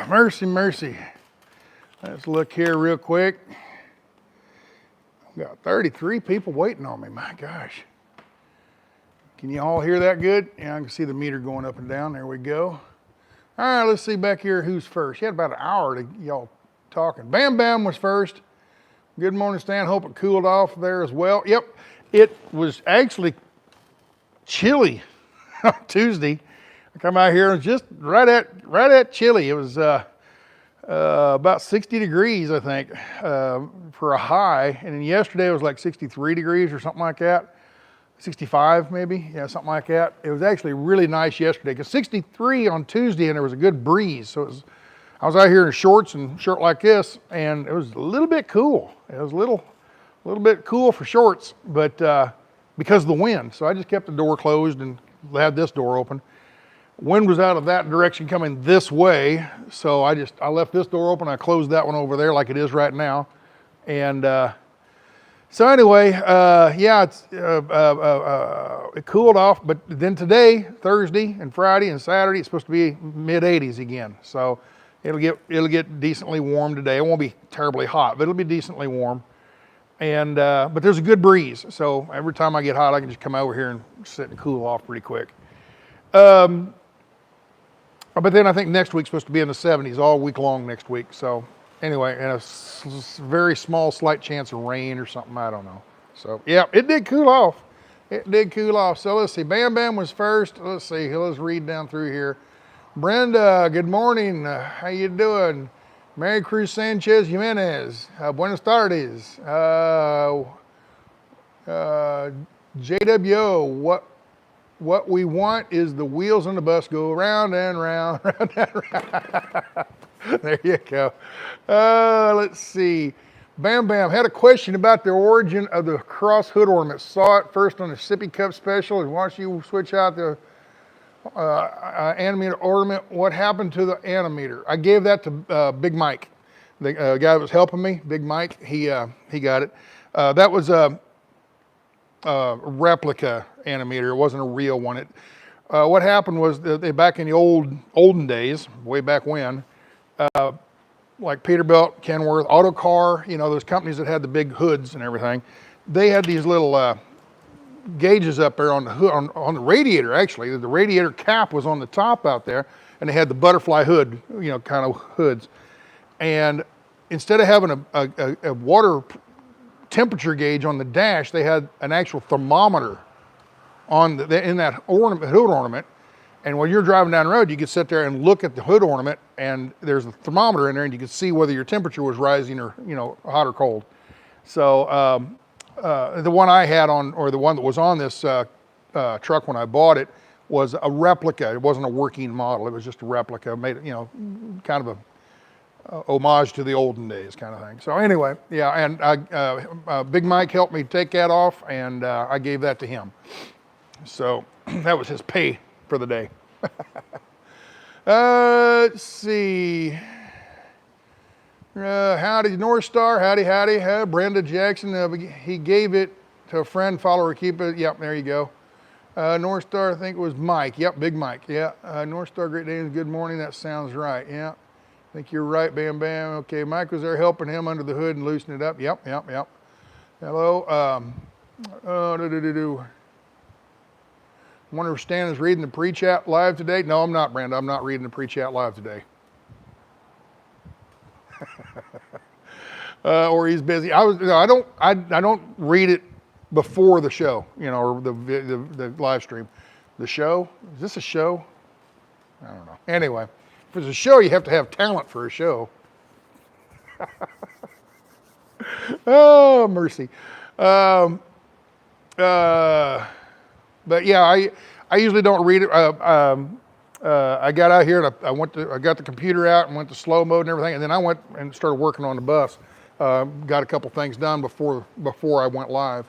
mercy, mercy. Let's look here real quick. I've got 33 people waiting on me, my gosh. Can you all hear that good? Yeah, I can see the meter going up and down. There we go. All right, let's see back here who's first. You had about an hour to y'all talking. Bam Bam was first. Good morning, Stan. Hope it cooled off there as well. Yep, it was actually chilly on Tuesday. I come out here and just right at chilly. It was about 60 degrees, I think, for a high. And then yesterday it was like 63 degrees or something like that. 65 maybe, yeah, something like that. It was actually really nice yesterday because 63 on Tuesday and there was a good breeze. So I was out here in shorts and shirt like this and it was a little bit cool. It was a little bit cool for shorts, but because of the wind. So I just kept the door closed and had this door open. Wind was out of that direction coming this way. So I left this door open. I closed that one over there like it is right now. And so anyway, yeah, it cooled off, but then today, Thursday and Friday and Saturday, it's supposed to be mid-80s again. So it'll get decently warm today. It won't be terribly hot, but it'll be decently warm. And but there's a good breeze, so every time I get hot, I can just come over here and sit and cool off pretty quick. But then I think next week's supposed to be in the 70s all week long next week. So anyway, and a very small, slight chance of rain or something, I don't know. So, yeah, it did cool off. It did cool off. So, let's see. Bam Bam was first. Let's see. Let's read down through here. Brenda, good morning. How you doing? Mary Cruz Sanchez Jimenez. Buenos tardes. JWO, what we want is the wheels on the bus go round and round, round and round. There you go. Let's see. Bam Bam had a question about the origin of the cross hood ornament. Saw it first on the Sippy Cup special and watched you switch out the animator ornament. What happened to the animator? I gave that to Big Mike, the guy that was helping me. Big Mike, he got it. That was a replica animator. It wasn't a real one. What happened was back in the olden days, way back when. Like Peterbilt, Kenworth, Autocar, you know, those companies that had the big hoods and everything, they had these little gauges up there on the hood, on the radiator actually. The radiator cap was on the top out there, and they had the butterfly hood, you know, kind of hoods. And instead of having a water temperature gauge on the dash, they had an actual thermometer in that hood ornament. And when you're driving down the road, you could sit there and look at the hood ornament, and there's a thermometer in there, and you could see whether your temperature was rising or, you know, hot or cold. So the one I had on, or the one that was on this truck when I bought it, was a replica. It wasn't a working model. It was just a replica, made, you know, kind of a homage to the olden days kind of thing. So anyway, yeah, and Big Mike helped me take that off, and I gave that to him. So that was his pay for the day. Let's see. Howdy, North Star. Howdy. Brenda Jackson. He gave it to a friend, follower, keep it. Yep, there you go. North Star, I think it was Mike. Yep, Big Mike. Yeah. North Star, great day and good morning. That sounds right. Yeah. I think you're right, Bam Bam. Okay, Mike was there helping him under the hood and loosening it up. Yep. Hello. Wonder if Stan is reading the pre-chat live today. No, I'm not, Brenda. I'm not reading the pre-chat live today. Or he's busy. I don't read it before the show, you know, or the live stream. The show? Is this a show? I don't know. Anyway, if it's a show, you have to have talent for a show. Oh, mercy. But yeah, I usually don't read it. I got out here and I got the computer out and went to slow mode and everything, and then I went and started working on the bus. Got a couple things done before I went live,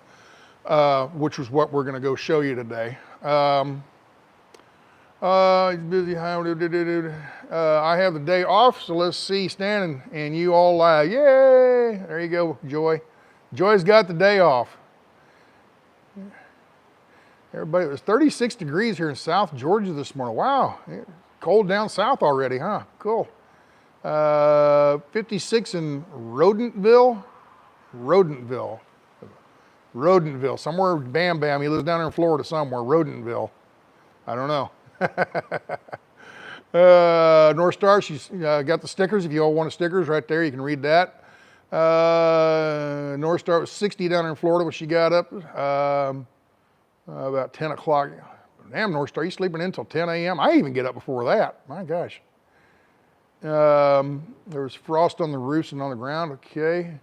which was what we're going to go show you today. He's busy. I have the day off, so let's see Stan and you all live. Yay! There you go, Joy. Joy's got the day off. Everybody, it was 36 degrees here in South Georgia this morning. Wow, cold down south already, huh? Cool. 56 in Rodentville, somewhere, Bam Bam, he lives down there in Florida somewhere, Rodentville. I don't know. North Star, she's got the stickers. If you all want stickers right there, you can read that. North Star was 60 down there in Florida when she got up about 10 o'clock. Damn, North Star, you sleeping in until 10 a.m.? I even get up before that. My gosh. There was frost on the roofs and on the ground. Okay.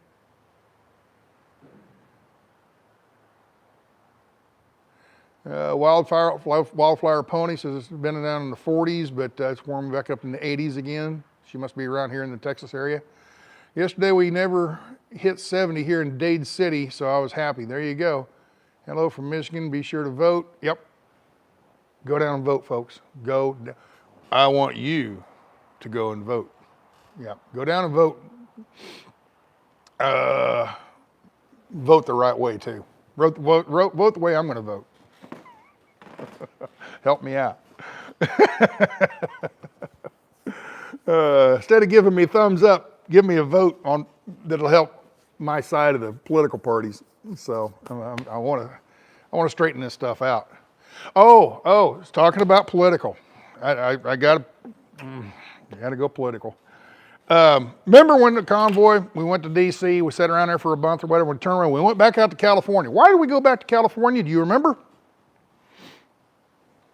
Wildflower Pony says it's been down in the 40s, but it's warming back up in the 80s again. She must be around here in the Texas area. Yesterday we never hit 70 here in Dade City, so I was happy. There you go. Hello from Michigan. Be sure to vote. Yep. Go down and vote, folks. Go. I want you to go and vote. Yeah. Go down and vote. Vote the right way too. Vote the way I'm going to vote. Help me out. Instead of giving me thumbs up, give me a vote on that'll help my side of the political parties. So I want to straighten this stuff out. Oh, it's talking about political. I got to go political. Remember when the convoy, we went to DC, we sat around there for a month or whatever, we turned around, we went back out to California. Why did we go back to California? Do you remember?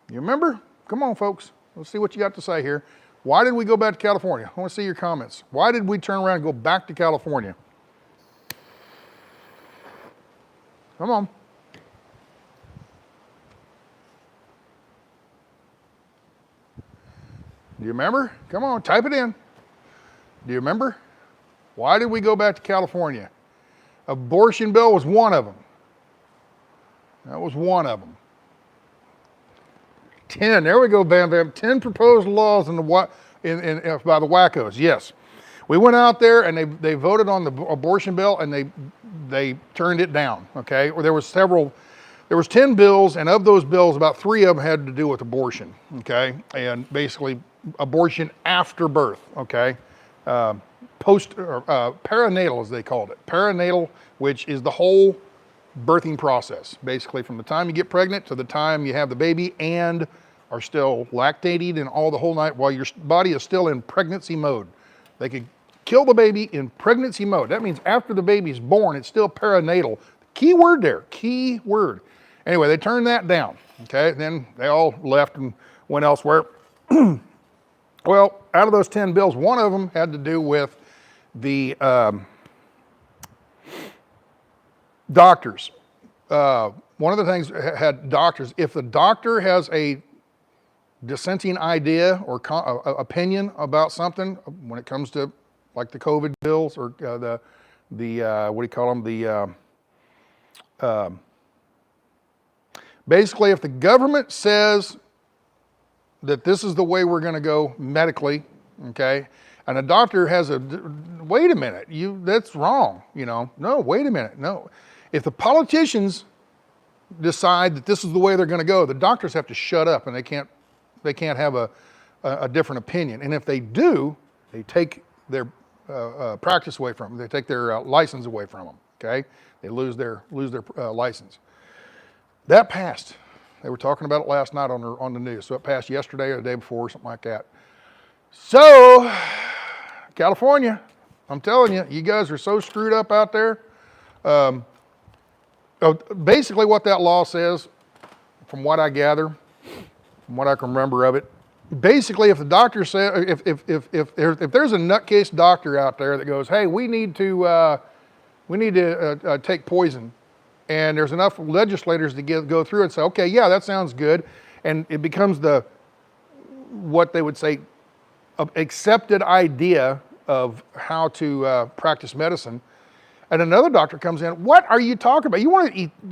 You remember? Come on, folks. Let's see what you got to say here. Why did we go back to California? I want to see your comments. Why did we turn around and go back to California? Come on. Do you remember? Come on, type it in. Do you remember? Why did we go back to California? Abortion bill was one of them. That was one of them. 10, there we go, bam, bam. 10 proposed laws by the wackos, yes. We went out there and they voted on the abortion bill and they turned it down, okay? Or there was 10 bills, and of those bills, about 3 of them had to do with abortion, okay? And basically abortion after birth, okay? Perinatal, as they called it. Perinatal, which is the whole birthing process, basically from the time you get pregnant to the time you have the baby and are still lactating and all the whole night while your body is still in pregnancy mode. They could kill the baby in pregnancy mode. That means after the baby's born, it's still perinatal. Key word there, key word. Anyway, they turned that down, okay? Then they all left and went elsewhere. Well, out of those 10 bills, one of them had to do with the doctors. One of the things had doctors. If the doctor has a dissenting idea or opinion about something, when it comes to like the COVID bills or the what do you call them? Basically, if the government says that this is the way we're going to go medically, okay, and a doctor has wait a minute, that's wrong, no, wait a minute, no. If the politicians decide that this is the way they're going to go, the doctors have to shut up and they can't have a different opinion. And if they do, they take their practice away from them. They take their license away from them, okay? They lose their license. That passed. They were talking about it last night on the news. So it passed yesterday or the day before, something like that. So, California, I'm telling you, you guys are so screwed up out there. Basically what that law says, from what I gather, from what I can remember of it, basically if the doctor says, if there's a nutcase doctor out there that goes, hey, we need to take poison, and there's enough legislators to go through and say, okay, yeah, that sounds good, and it becomes what they would say, accepted idea of how to practice medicine. And another doctor comes in, what are you talking about? You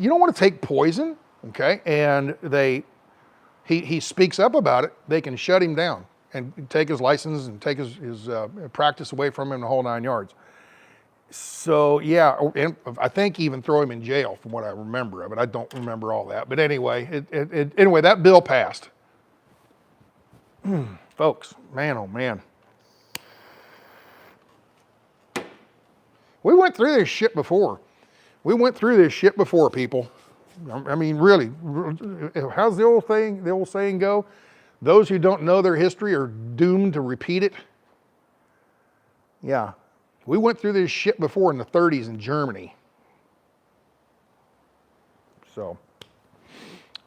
don't want to take poison, okay? And he speaks up about it. They can shut him down and take his license and take his practice away from him the whole 9 yards. So yeah, and I think even throw him in jail from what I remember of it. I don't remember all that, but anyway, anyway, that bill passed. Folks, man, oh man. We went through this shit before. We went through this shit before, people. I mean, really, how's the old saying go? Those who don't know their history are doomed to repeat it. Yeah, we went through this shit before in the 30s in Germany. So,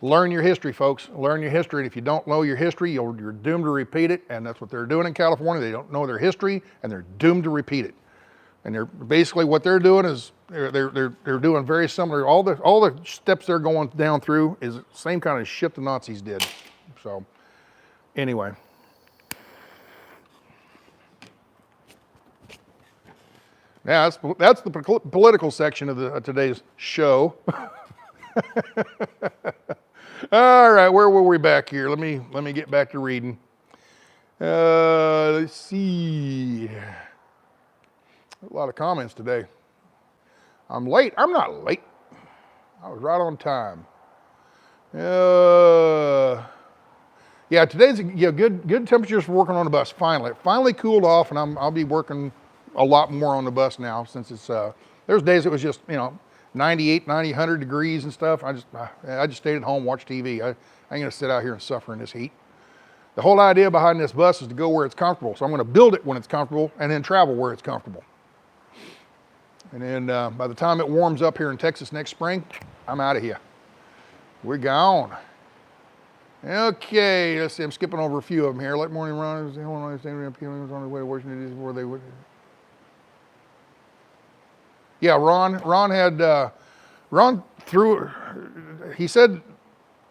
learn your history, folks. Learn your history. And if you don't know your history, you're doomed to repeat it. And that's what they're doing in California. They don't know their history, and they're doomed to repeat it. And they're basically what they're doing is they're doing very similar. All the steps they're going down through is the same kind of shit the Nazis did. So, anyway. Yeah, that's the political section of today's show. All right, where were we back here? Let me get back to reading. Let's see. A lot of comments today. I'm late. I'm not late. I was right on time. Yeah, today's good temperatures for working on the bus. Finally, it finally cooled off, and I'll be working a lot more on the bus now since it's. There's days it was just 98, 90, 100 degrees and stuff. I just stayed at home, watched TV. I ain't gonna sit out here and suffer in this heat. The whole idea behind this bus is to go where it's comfortable. So I'm gonna build it when it's comfortable and then travel where it's comfortable. And then by the time it warms up here in Texas next spring, I'm out of here. We're gone. Okay, let's see, I'm skipping over a few of them here. Late morning runners, Illinois State was on the way to Washington D.C. before they would. Yeah, Ron threw, he said,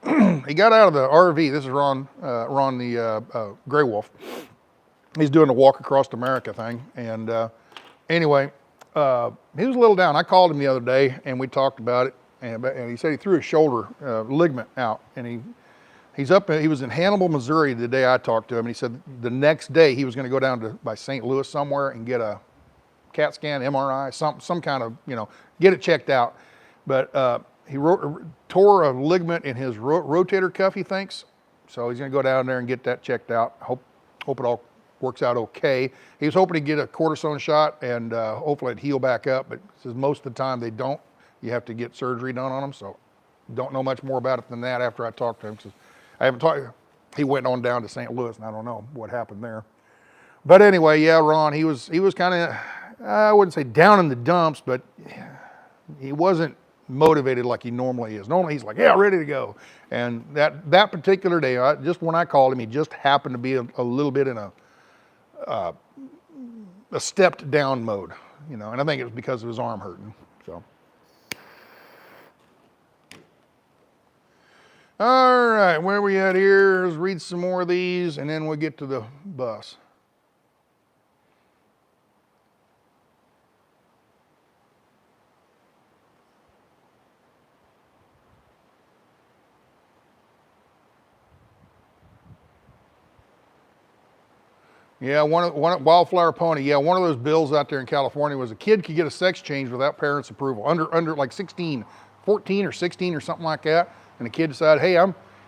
he got out of the RV. This is Ron the Gray Wolf. He's doing the walk across America thing. And anyway, he was a little down. I called him the other day and we talked about it. And he said he threw his shoulder ligament out. And he was in Hannibal, Missouri the day I talked to him. And he said the next day he was going to go down by St. Louis somewhere and get a CAT scan, MRI, some kind of, get it checked out. But he tore a ligament in his rotator cuff, he thinks. So he's gonna go down there and get that checked out. Hope it all works out okay. He was hoping to get a cortisone shot and hopefully it'd heal back up, but says most of the time they don't. You have to get surgery done on them. So don't know much more about it than that after I talked to him. Says, I haven't talked, he went on down to St. Louis and I don't know what happened there. But anyway, yeah, Ron, he was kind of, I wouldn't say down in the dumps, but he wasn't motivated like he normally is. Normally he's like, yeah, ready to go. And that particular day, just when I called him, he just happened to be a little bit in a stepped down mode, and I think it was because of his arm hurting. So. All right, where are we at here? Let's read some more of these and then we'll get to the bus. Yeah, one Wildflower Pony. Yeah, one of those bills out there in California was a kid could get a sex change without parents' approval, under like 16, 14 or 16 or something like that. And the kid decided, hey,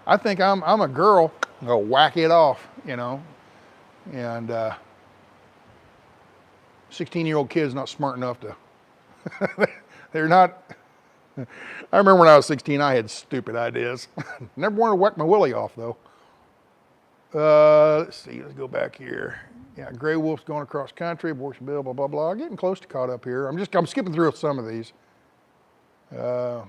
I think I'm a girl. Go whack it off, And 16-year-old kid's not smart enough to. They're not. I remember when I was 16, I had stupid ideas. Never wanted to whack my willy off though. Let's see, let's go back here. Yeah, Gray Wolf's going across country, abortion bill, blah, blah, blah. Getting close to caught up here. I'm skipping through some of these. Yeah,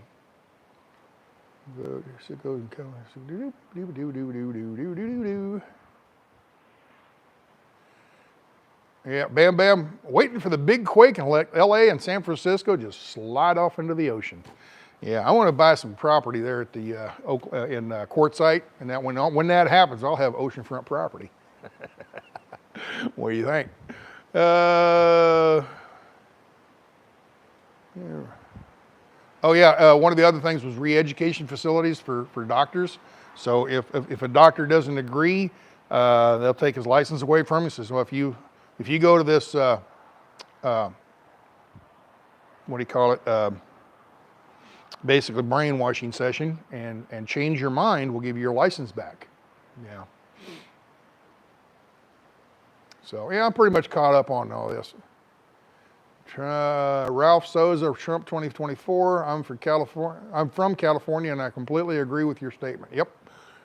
bam, bam. Waiting for the big quake in LA and San Francisco, just slide off into the ocean. Yeah, I want to buy some property there at the in Quartzsite, and that when that happens, I'll have oceanfront property. What do you think? Yeah. Oh yeah, one of the other things was re-education facilities for doctors. So if a doctor doesn't agree, they'll take his license away from him. So if you go to this, what do you call it? Basically brainwashing session and change your mind, we'll give you your license back. Yeah. So yeah, I'm pretty much caught up on all this. Ralph Souza, Trump 2024. I'm from California, and I completely agree with your statement. Yep,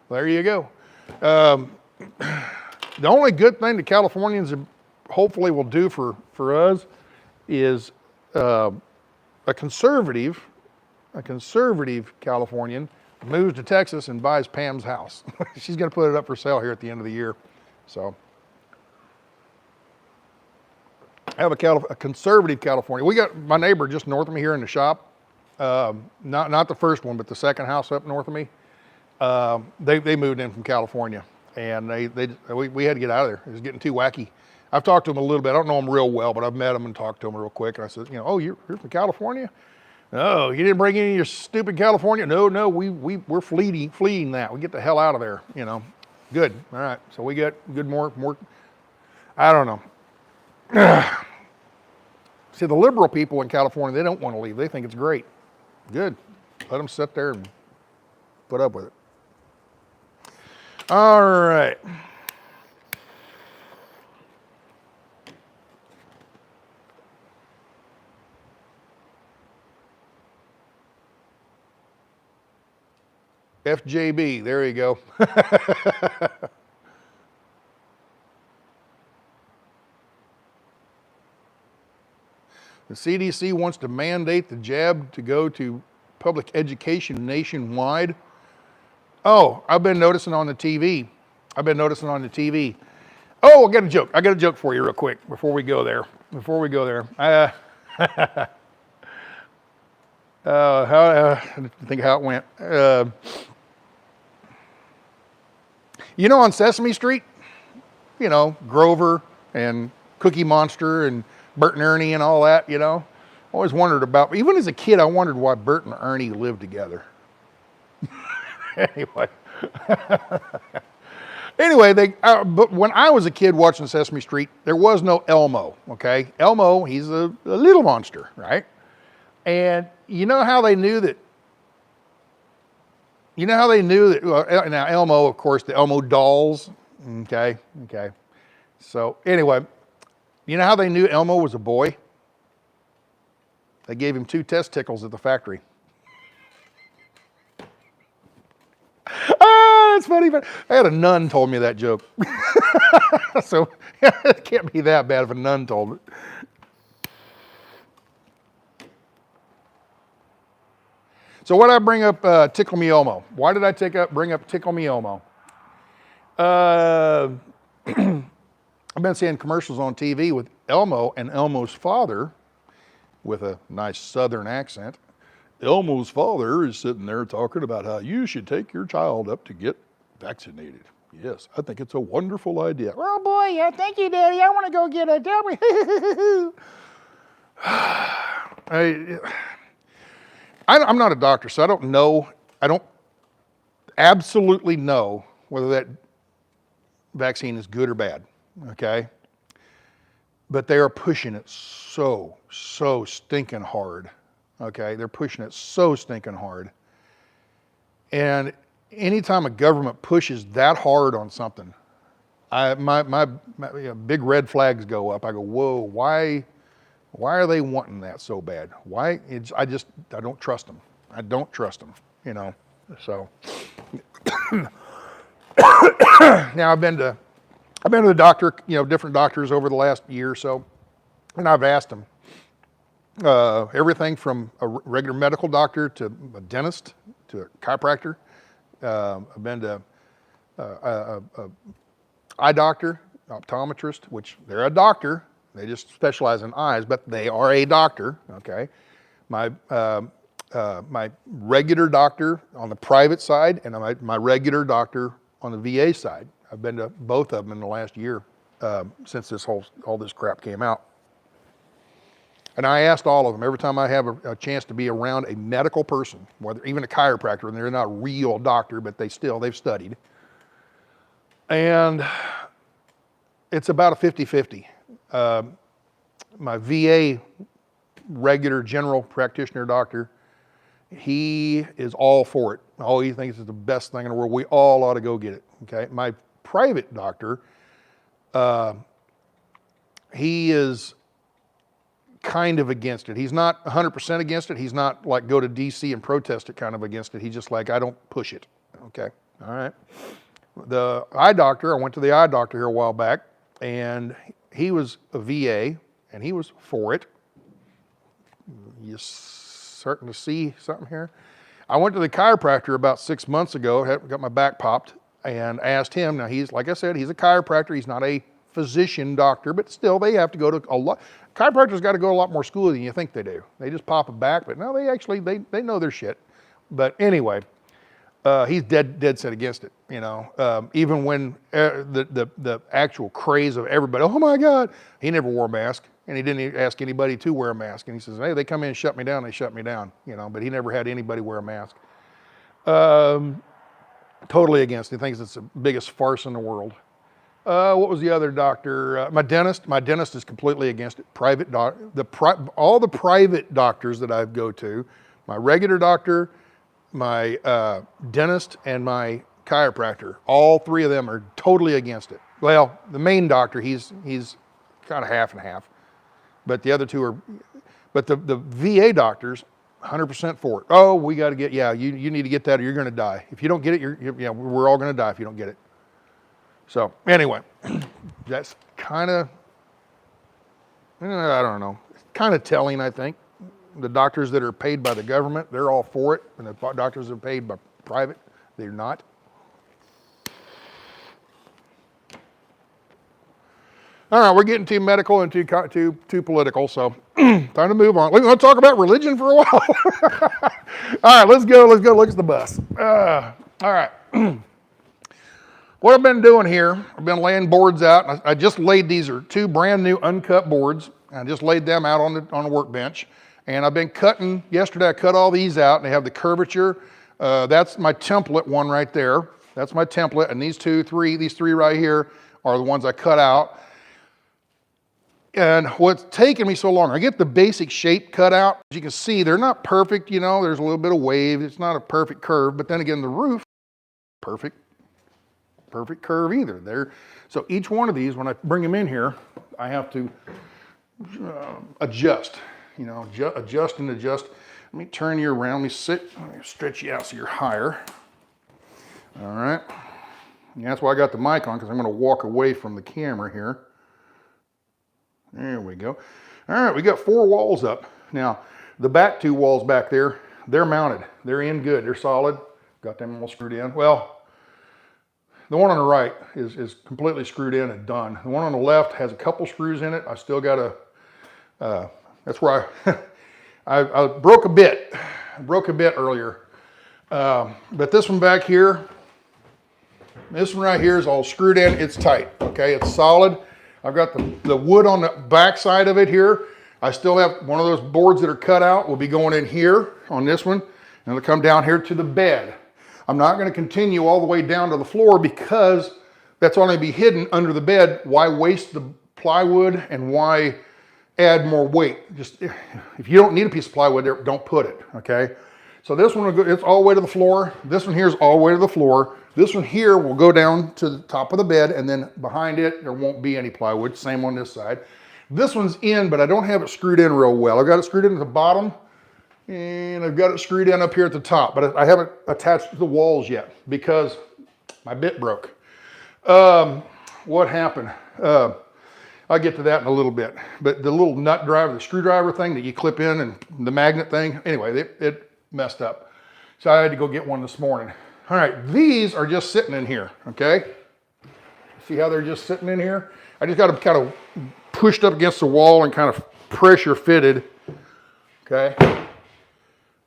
there you go. The only good thing the Californians hopefully will do for us is a conservative Californian moves to Texas and buys Pam's house. She's going to put it up for sale here at the end of the year. So I have a conservative California. We got my neighbor just north of me here in the shop. Not the first one, but the second house up north of me. They moved in from California, and we had to get out of there. It was getting too wacky. I've talked to them a little bit. I don't know them real well, but I've met them and talked to them real quick. And I said, oh, you're from California? No, you didn't bring any of your stupid California? No, we're fleeing that. We get the hell out of there, Good. All right. So we got good more. I don't know. See, the liberal people in California, they don't want to leave. They think it's great. Good. Let them sit there and put up with it. All right. FJB, there you go. The CDC wants to mandate the jab to go to public education nationwide. Oh, I've been noticing on the TV. Oh, I got a joke for you real quick before we go there. Think how it went. On Sesame Street, Grover and Cookie Monster and Bert and Ernie and all that, always wondered about, even as a kid, I wondered why Bert and Ernie lived together. Anyway, but when I was a kid watching Sesame Street, there was no Elmo, okay? Elmo, he's a little monster, right? And you know how they knew that? Now Elmo, of course, the Elmo dolls, okay. So anyway, you know how they knew Elmo was a boy? They gave him 2 testicles at the factory. That's funny, but I had a nun told me that joke. So it can't be that bad if a nun told it. So why did I bring up Tickle Me Elmo? Why did I bring up Tickle Me Elmo? I've been seeing commercials on TV with Elmo and Elmo's father with a nice southern accent. Elmo's father is sitting there talking about how you should take your child up to get vaccinated. Yes, I think it's a wonderful idea. Oh boy, yeah, thank you, Daddy. I want to go get a I'm not a doctor, so I don't know. I don't absolutely know whether that vaccine is good or bad, okay? But they are pushing it so stinking hard, okay? They're pushing it so stinking hard. And anytime a government pushes that hard on something, my big red flags go up. I go, whoa, why are they wanting that so bad? Why? I don't trust them. I don't trust them, so. Now I've been to the doctor, different doctors over the last year or so, and I've asked them everything from a regular medical doctor to a dentist to a chiropractor. I've been to a eye doctor, optometrist, which they're a doctor. They just specialize in eyes, but they are a doctor, okay? My regular doctor on the private side and my regular doctor on the VA side. I've been to both of them in the last year since all this crap came out. And I asked all of them, every time I have a chance to be around a medical person, whether even a chiropractor, and they're not a real doctor, but they've studied. And it's about a 50-50. My VA regular general practitioner doctor, he is all for it. Oh, he thinks it's the best thing in the world. We all ought to go get it, okay? My private doctor, he is kind of against it. He's not 100% against it. He's not like go to DC and protest it kind of against it. He's just like, I don't push it. Okay, all right. The eye doctor, I went to the eye doctor here a while back, and he was a VA, and he was for it. You starting to see something here? I went to the chiropractor about 6 months ago, got my back popped, and asked him. Now he's, like I said, he's a chiropractor. He's not a physician doctor, but still they have to go to a lot. Chiropractors got to go to a lot more school than you think they do. They just pop a back, but no, they actually, they know their shit. But anyway, he's dead set against it. You know, even when the actual craze of everybody, oh my God, he never wore a mask, and he didn't even ask anybody to wear a mask. And he says, hey, they come in and shut me down, they shut me down. You know, but he never had anybody wear a mask. Totally against it. He thinks it's the biggest farce in the world. What was the other doctor? My dentist is completely against it. All the private doctors that I go to, my regular doctor, my dentist, and my chiropractor, all three of them are totally against it. Well, the main doctor, he's kind of half and half, but the other two are, but the VA doctors, 100% for it. Oh, we got to get, yeah, you need to get that or you're going to die. If you don't get it, yeah, we're all going to die if you don't get it. So anyway, that's kind of, I don't know, kind of telling, I think. The doctors that are paid by the government, they're all for it. And the doctors that are paid by private, they're not. All right, we're getting too medical and too political, so time to move on. We're going to talk about religion for a while. All right, let's go look at the bus. All right. What I've been doing here, I've been laying boards out. I just laid, these are two brand new uncut boards. I just laid them out on the workbench. And I've been cutting, yesterday I cut all these out and they have the curvature. That's my template one right there. That's my template. And these three right here are the ones I cut out. And what's taken me so long, I get the basic shape cut out. As you can see, they're not perfect, you know, there's a little bit of wave. It's not a perfect curve, but then again, the roof, perfect curve either. So each one of these, when I bring them in here, I have to adjust, you know, adjust and adjust. Let me turn you around, let me stretch you out so you're higher. All right, and that's why I got the mic on, because I'm going to walk away from the camera here. There we go. All right, we got 4 walls up. Now, the back 2 walls back there, they're mounted. They're in good, they're solid. Got them all screwed in. Well, the one on the right is completely screwed in and done. The one on the left has a couple screws in it. I still got to, that's where I broke a bit. I broke a bit earlier. But this one back here, this one right here is all screwed in. It's tight, okay? It's solid. I've got the wood on the back side of it here. I still have one of those boards that are cut out. Will be going in here on this one, and it'll come down here to the bed. I'm not going to continue all the way down to the floor because that's only be hidden under the bed. Why waste the plywood and why add more weight? Just, if you don't need a piece of plywood there, don't put it, okay? So this one, it's all the way to the floor. This one here is all the way to the floor. This one here will go down to the top of the bed, and then behind it, there won't be any plywood. Same on this side. This one's in, but I don't have it screwed in real well. I've got it screwed in at the bottom, and I've got it screwed in up here at the top, but I haven't attached to the walls yet because my bit broke. What happened? I'll get to that in a little bit. But the little nut driver, the screwdriver thing that you clip in and the magnet thing, anyway, it messed up. So I had to go get one this morning. All right, these are just sitting in here, okay? See how they're just sitting in here? I just got them kind of pushed up against the wall and kind of pressure fitted, okay?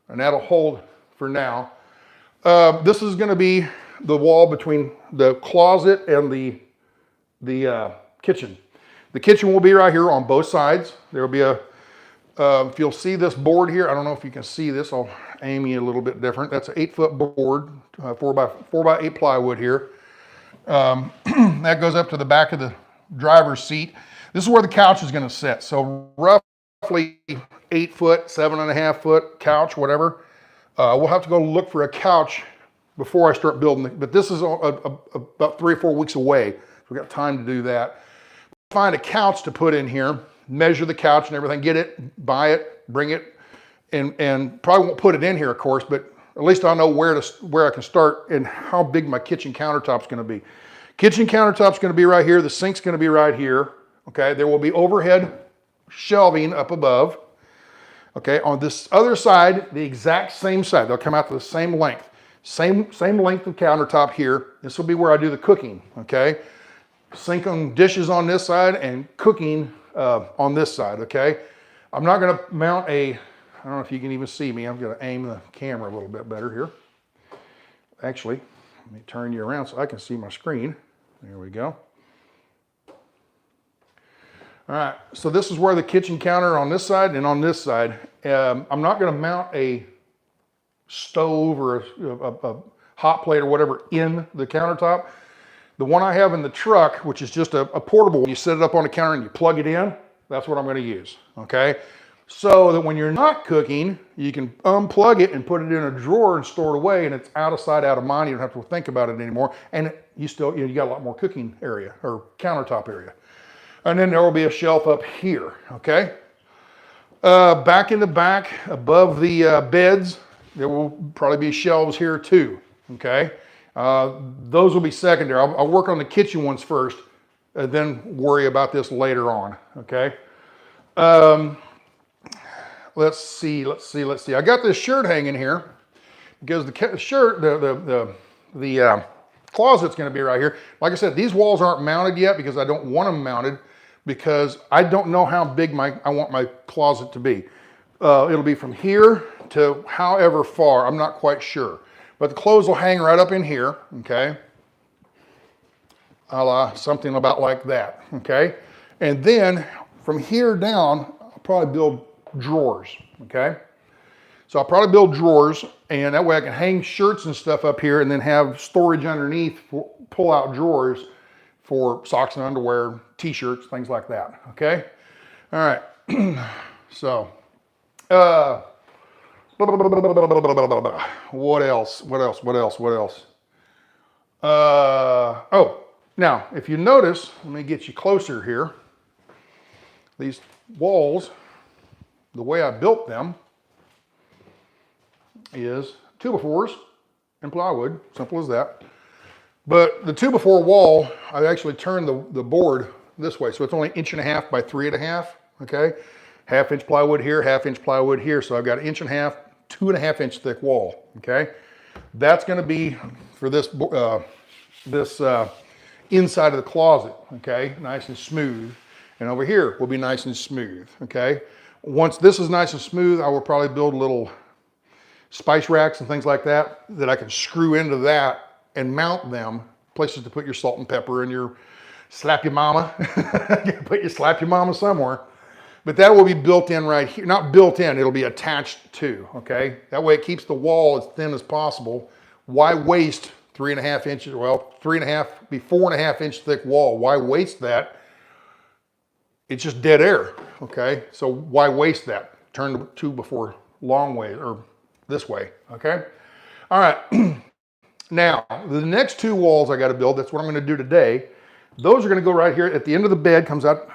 And that'll hold for now. This is gonna be the wall between the closet and the kitchen. The kitchen will be right here on both sides. There will be a, if you'll see this board here, I don't know if you can see this, I'll aim you a little bit different. That's an 8-foot board, 4x8 plywood here. That goes up to the back of the driver's seat. This is where the couch is gonna sit. So roughly 8 foot, 7.5 foot couch, whatever. We'll have to go look for a couch before I start building it, but this is about 3 or 4 weeks away. So we've got time to do that. Find a couch to put in here. measure the couch and everything, get it, buy it, bring it, and probably won't put it in here, of course, but at least I'll know where I can start and how big my kitchen countertop's going to be. Kitchen countertop's going to be right here. The sink's going to be right here. Okay, there will be overhead shelving up above. Okay, on this other side, the exact same side. They'll come out to the same length. Same length of countertop here. This will be where I do the cooking. Okay, sink and dishes on this side and cooking on this side. Okay, I'm not going to mount a, I don't know if you can even see me. I'm going to aim the camera a little bit better here. Actually, let me turn you around so I can see my screen. There we go. All right, so this is where the kitchen counter on this side and on this side. I'm not going to mount a stove or a hot plate or whatever in the countertop. The one I have in the truck, which is just a portable, you set it up on the counter and you plug it in, that's what I'm going to use, okay? So that when you're not cooking, you can unplug it and put it in a drawer and store it away, and it's out of sight, out of mind. You don't have to think about it anymore. And you got a lot more cooking area or countertop area. And then there will be a shelf up here, okay? Back in the back, above the beds, there will probably be shelves here too, okay? Those will be secondary. I'll work on the kitchen ones first, and then worry about this later on, okay? Let's see. I got this shirt hanging here because the shirt, the closet's going to be right here. Like I said, these walls aren't mounted yet because I don't want them mounted because I don't know how big I want my closet to be. It'll be from here to however far, I'm not quite sure. But the clothes will hang right up in here, okay? A la something about like that, okay? And then from here down, I'll probably build drawers, okay? So I'll probably build drawers, and that way I can hang shirts and stuff up here and then have storage underneath for pull-out drawers for socks and underwear, t-shirts, things like that, okay? All right, so, what else? Oh, now, if you notice, let me get you closer here. These walls, the way I built them is 2x4s and plywood, simple as that. But the 2x4 wall, I actually turned the board this way, so it's only 1.5 inches by 3.5, okay? 1/2 inch plywood here, 1/2 inch plywood here, so I've got 1.5 inches, 2.5 inch thick wall, okay? That's gonna be for this inside of the closet, okay? Nice and smooth. And over here will be nice and smooth, okay? Once this is nice and smooth, I will probably build little spice racks and things like that I can screw into that and mount them, places to put your salt and pepper and your slap your mama. Put your slap your mama somewhere. But that will be built in right here. Not built in, it'll be attached to, okay? That way it keeps the wall as thin as possible. Why waste 3.5 inches? Well, 3.5, be 4.5 inch thick wall. Why waste that? It's just dead air, okay? So why waste that? Turn the 2x4 long way, or this way, okay? All right, now, the next 2 walls I gotta build, that's what I'm gonna do today. Those are gonna go right here at the end of the bed, comes out,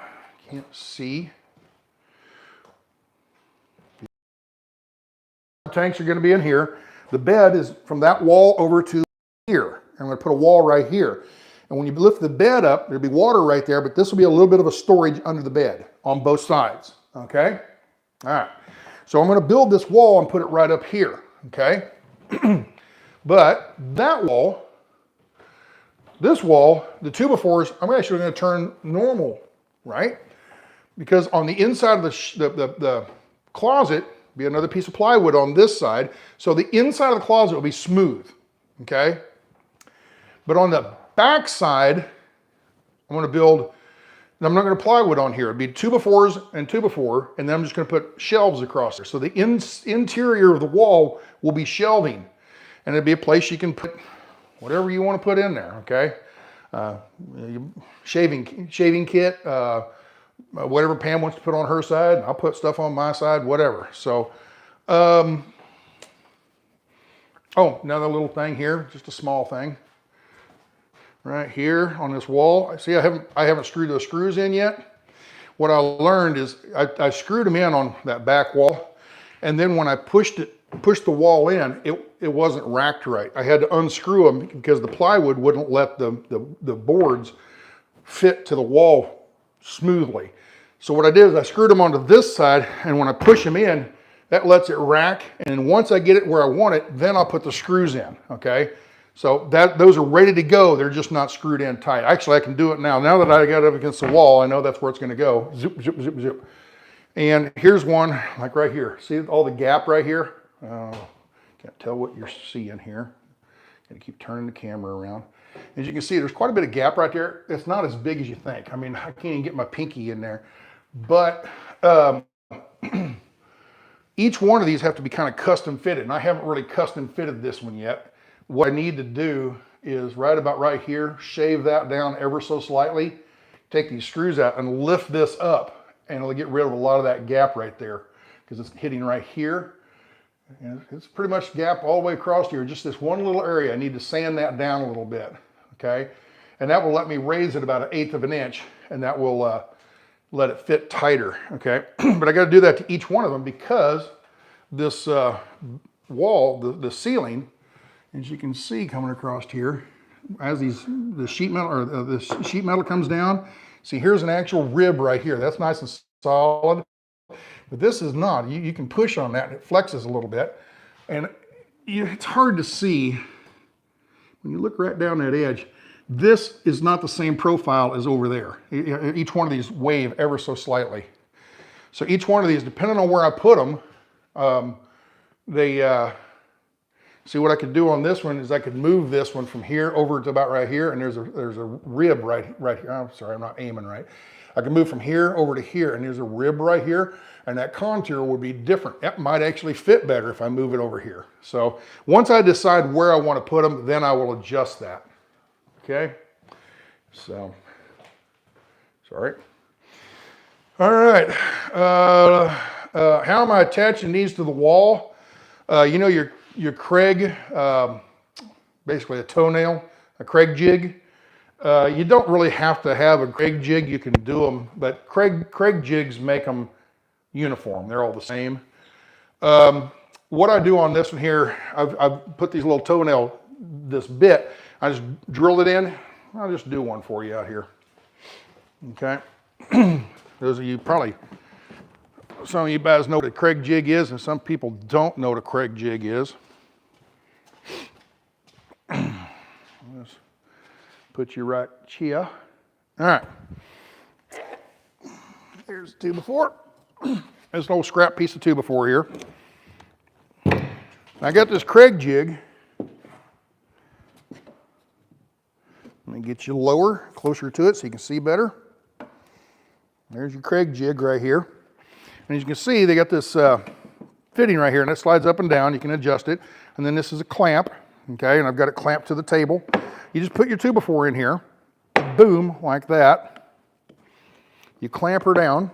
can't see. Tanks are gonna be in here. The bed is from that wall over to here. I'm gonna put a wall right here. And when you lift the bed up, there'll be water right there, but this will be a little bit of a storage under the bed on both sides, okay? All right, so I'm gonna build this wall and put it right up here, okay? But that wall, this wall, the 2x4s, I'm actually gonna turn normal, right? Because on the inside of the closet, be another piece of plywood on this side, so the inside of the closet will be smooth, okay? But on the back side, I'm gonna build, and I'm not gonna plywood on here. It'd be 2x4s and 2x4, and then I'm just gonna put shelves across there. So the interior of the wall will be shelving, and it'd be a place you can put whatever you wanna put in there, okay? Shaving kit, whatever Pam wants to put on her side, I'll put stuff on my side, whatever. So, oh, another little thing here, just a small thing. Right here on this wall. See, I haven't screwed those screws in yet. what I learned is I screwed them in on that back wall, and then when I pushed the wall in, it wasn't racked right. I had to unscrew them because the plywood wouldn't let the boards fit to the wall smoothly. So what I did is I screwed them onto this side, and when I push them in, that lets it rack, and once I get it where I want it, then I'll put the screws in, okay? So those are ready to go, they're just not screwed in tight. Actually, I can do it now. Now that I got it up against the wall, I know that's where it's gonna go. Zoop, zoop, zoop, zoop. And here's one, like right here. See all the gap right here? Can't tell what you're seeing here. Gotta keep turning the camera around. As you can see, there's quite a bit of gap right there. It's not as big as you think. I mean, I can't even get my pinky in there. But each one of these have to be kind of custom fitted, and I haven't really custom fitted this one yet. What I need to do is right about right here, shave that down ever so slightly, take these screws out and lift this up, and it'll get rid of a lot of that gap right there because it's hitting right here. And it's pretty much gap all the way across here, just this one little area. I need to sand that down a little bit, okay? And that will let me raise it about 1/8 of an inch, and that will let it fit tighter, okay? But I got to do that to each one of them because this wall, the ceiling, as you can see coming across here, as the sheet metal comes down, see here's an actual rib right here. That's nice and solid, but this is not. You can push on that and it flexes a little bit, and it's hard to see when you look right down that edge. This is not the same profile as over there. Each one of these wave ever so slightly. So each one of these, depending on where I put them, see what I could do on this one is I could move this one from here over to about right here, and there's a rib right here. I'm sorry, I'm not aiming right. I can move from here over to here, and there's a rib right here, and that contour would be different. That might actually fit better if I move it over here. So once I decide where I want to put them, then I will adjust that. Okay, so, sorry. All right, how am I attaching these to the wall? You know your Craig, basically a toenail, a Craig jig. You don't really have to have a Craig jig, you can do them, but Craig jigs make them uniform, they're all the same. What I do on this one here, I've put these little toenail, this bit, I just drill it in. I'll just do one for you out here. Okay. Those of you probably, some of you guys know what a Craig jig is, and some people don't know what a Craig jig is. Let's put you right here. All right. Here's the 2x4. There's an old scrap piece of 2x4 here. I got this Craig jig. Let me get you lower, closer to it so you can see better. There's your Craig jig right here. And as you can see, they got this fitting right here, and it slides up and down. You can adjust it. And then this is a clamp, okay? And I've got it clamped to the table. You just put your 2x4 in here, boom, like that. You clamp her down.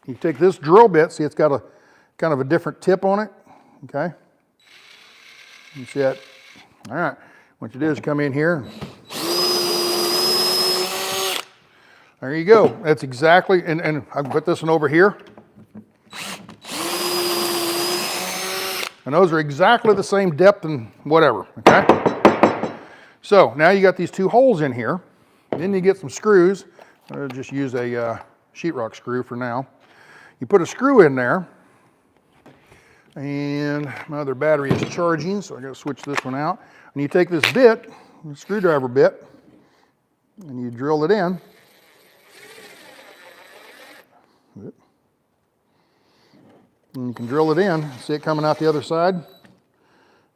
You take this drill bit, see it's got a kind of a different tip on it, okay? You see that? All right, what you do is come in here. There you go. That's exactly, and I can put this one over here. And those are exactly the same depth and whatever, okay? So now you got these two holes in here. Then you get some screws. I'll just use a sheetrock screw for now. You put a screw in there, and my other battery is charging, so I gotta switch this one out. And you take this bit, the screwdriver bit, and you drill it in. And you can drill it in, see it coming out the other side.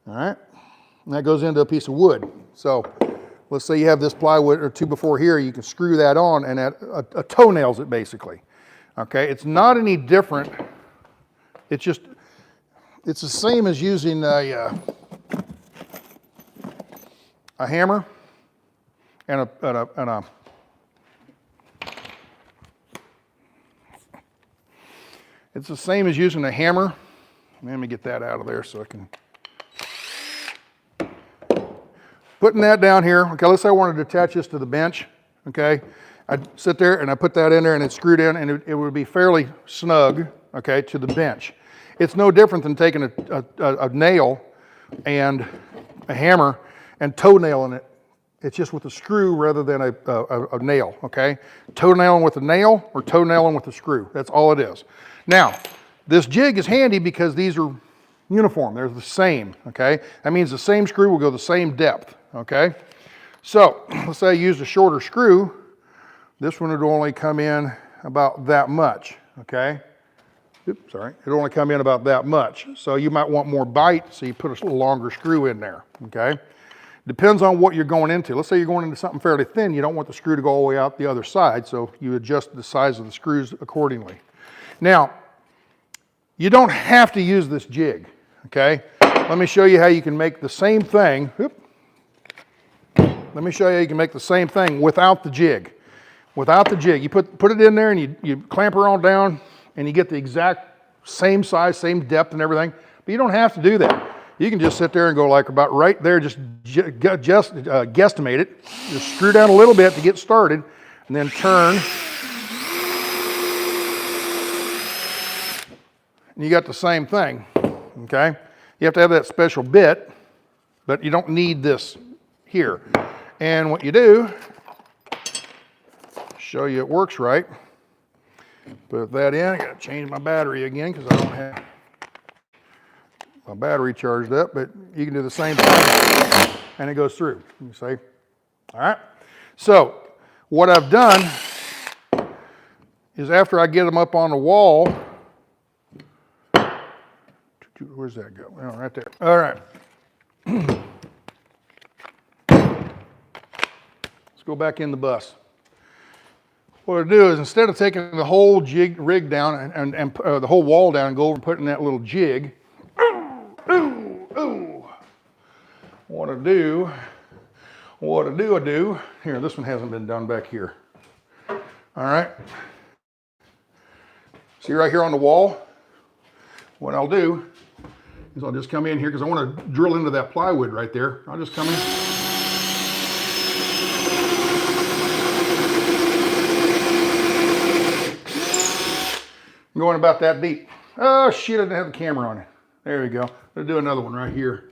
All right, and that goes into a piece of wood. So let's say you have this plywood or 2x4 here, you can screw that on, and that toenails it basically. Okay, it's not any different. It's the same as using a hammer and a it's the same as using a hammer. Let me get that out of there so I can. Putting that down here. Okay, let's say I wanted to attach this to the bench. Okay, I'd sit there and I put that in there and it's screwed in, and it would be fairly snug, okay, to the bench. It's no different than taking a nail and a hammer and toenailing it. It's just with a screw rather than a nail, okay? Toenailing with a nail or toenailing with a screw. That's all it is. Now, this jig is handy because these are uniform. They're the same, okay? That means the same screw will go the same depth, okay? So, let's say I used a shorter screw. This one would only come in about that much, okay? Oops, sorry. It'll only come in about that much. So you might want more bite, so you put a little longer screw in there, okay? Depends on what you're going into. Let's say you're going into something fairly thin. You don't want the screw to go all the way out the other side, so you adjust the size of the screws accordingly. Now, you don't have to use this jig, okay? Let me show you how you can make the same thing. Let me show you how you can make the same thing without the jig. Without the jig, you put it in there and you clamp her on down and you get the exact same size, same depth and everything, but you don't have to do that. You can just sit there and go like about right there, just guesstimate it, just screw down a little bit to get started, and then turn. And you got the same thing, okay? You have to have that special bit, but you don't need this here. And what you do, show you it works right, put that in. I gotta change my battery again because I don't have my battery charged up, but you can do the same thing and it goes through. You see? All right. So what I've done is after I get them up on the wall, where's that go? Oh, right there. All right. Let's go back in the bus. What I do is instead of taking the whole rig down and the whole wall down and go over and putting that little jig, what I do, here, this one hasn't been done back here. All right. See right here on the wall? What I'll do is I'll just come in here because I want to drill into that plywood right there. I'll just come in. I'm going about that deep. Oh shit, I didn't have the camera on it. There we go. Let's do another one right here.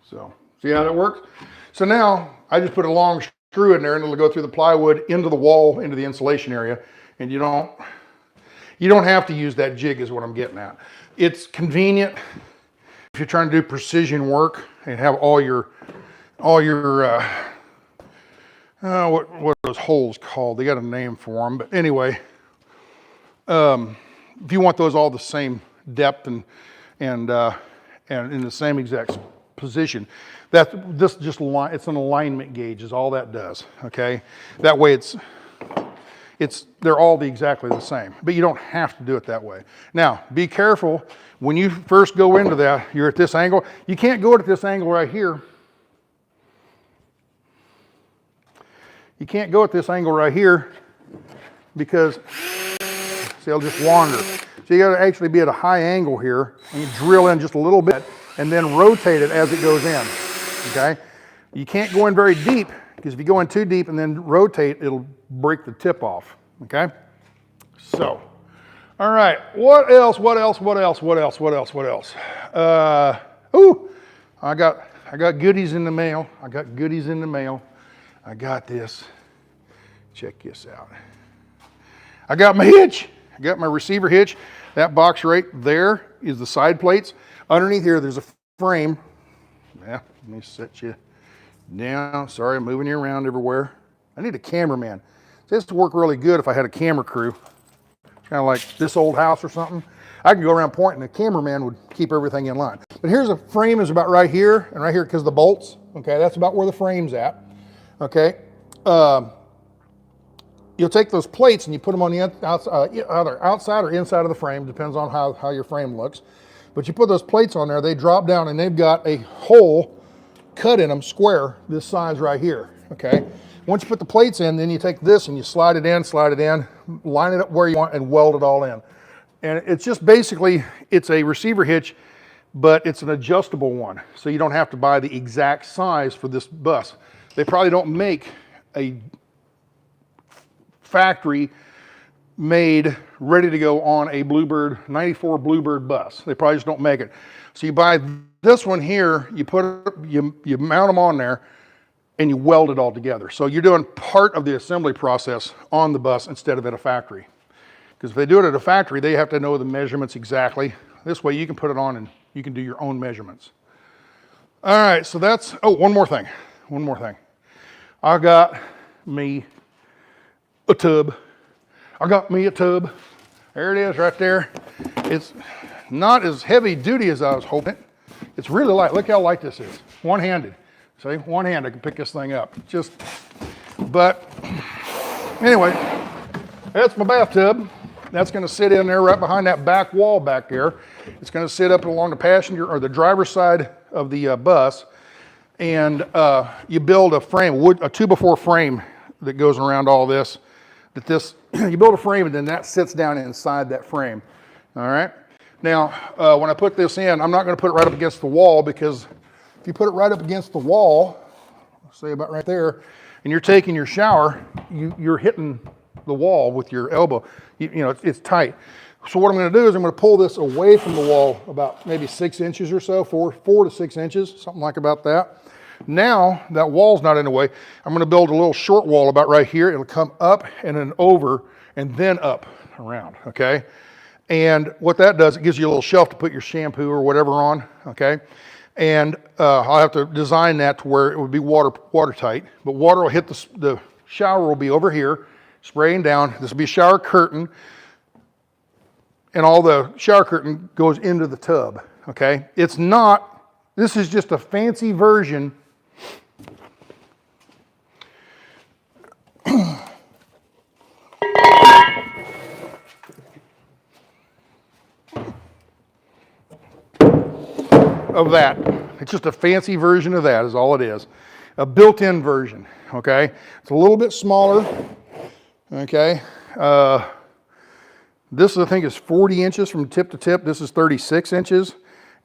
So, see how that works? So now I just put a long screw in there and it'll go through the plywood into the wall, into the insulation area, and you don't have to use that jig is what I'm getting at. It's convenient if you're trying to do precision work and have all your what are those holes called? They got a name for them, but anyway, if you want those all the same depth and in the same exact position, it's an alignment gauge is all that does. Okay, that way they're all exactly the same, but you don't have to do it that way. Now, be careful when you first go into that. You're at this angle. You can't go at this angle right here. You can't go at this angle right here because, see, it'll just wander. So you got to actually be at a high angle here, and you drill in just a little bit, and then rotate it as it goes in, okay? You can't go in very deep, because if you go in too deep and then rotate, it'll break the tip off, okay? So, all right, what else? I got goodies in the mail. I got this. Check this out. I got my hitch. I got my receiver hitch. That box right there is the side plates. Underneath here, there's a frame. Yeah, let me set you down. Sorry, I'm moving you around everywhere. I need a cameraman. This would work really good if I had a camera crew. Kind of like this old house or something. I can go around pointing, the cameraman would keep everything in line. But here's a frame is about right here and right here because the bolts. Okay, that's about where the frame's at. Okay, you'll take those plates and you put them on the either outside or inside of the frame, depends on how your frame looks. But you put those plates on there, they drop down and they've got a hole cut in them, square, this size right here, okay? Once you put the plates in, then you take this and you slide it in, line it up where you want and weld it all in. And it's just basically, it's a receiver hitch but it's an adjustable one. So you don't have to buy the exact size for this bus. They probably don't make a factory made, ready to go on a Bluebird, 94 Bluebird bus. They probably just don't make it. So you buy this one here, you mount them on there, and you weld it all together. So you're doing part of the assembly process on the bus instead of at a factory. Because if they do it at a factory, they have to know the measurements exactly. This way you can put it on and you can do your own measurements. All right, so that's, oh, one more thing. I got me a tub. There it is right there. It's not as heavy duty as I was hoping. It's really light. Look how light this is. One-handed. See, one hand I can pick this thing up. But anyway, that's my bathtub. That's gonna sit in there right behind that back wall back there. It's gonna sit up along the passenger or the driver's side of the bus. And you build a frame, a 2x4 frame that goes around all this. You build a frame and then that sits down inside that frame. All right. Now, when I put this in, I'm not going to put it right up against the wall, because if you put it right up against the wall, say about right there, and you're taking your shower, you're hitting the wall with your elbow. You know, it's tight. So what I'm going to do is I'm going to pull this away from the wall about maybe 6 inches or so, 4 to 6 inches, something like about that. Now that wall's not in the way, I'm going to build a little short wall about right here. It'll come up and then over and then up around, okay? And what that does, it gives you a little shelf to put your shampoo or whatever on, okay? And I'll have to design that to where it would be watertight, but water will hit the shower will be over here, spraying down. This will be a shower curtain, and all the shower curtain goes into the tub, okay? It's not, this is just a fancy version of that. It's just a fancy version of that is all it is. A built-in version, okay? It's a little bit smaller, okay? This I think is 40 inches from tip to tip. This is 36 inches.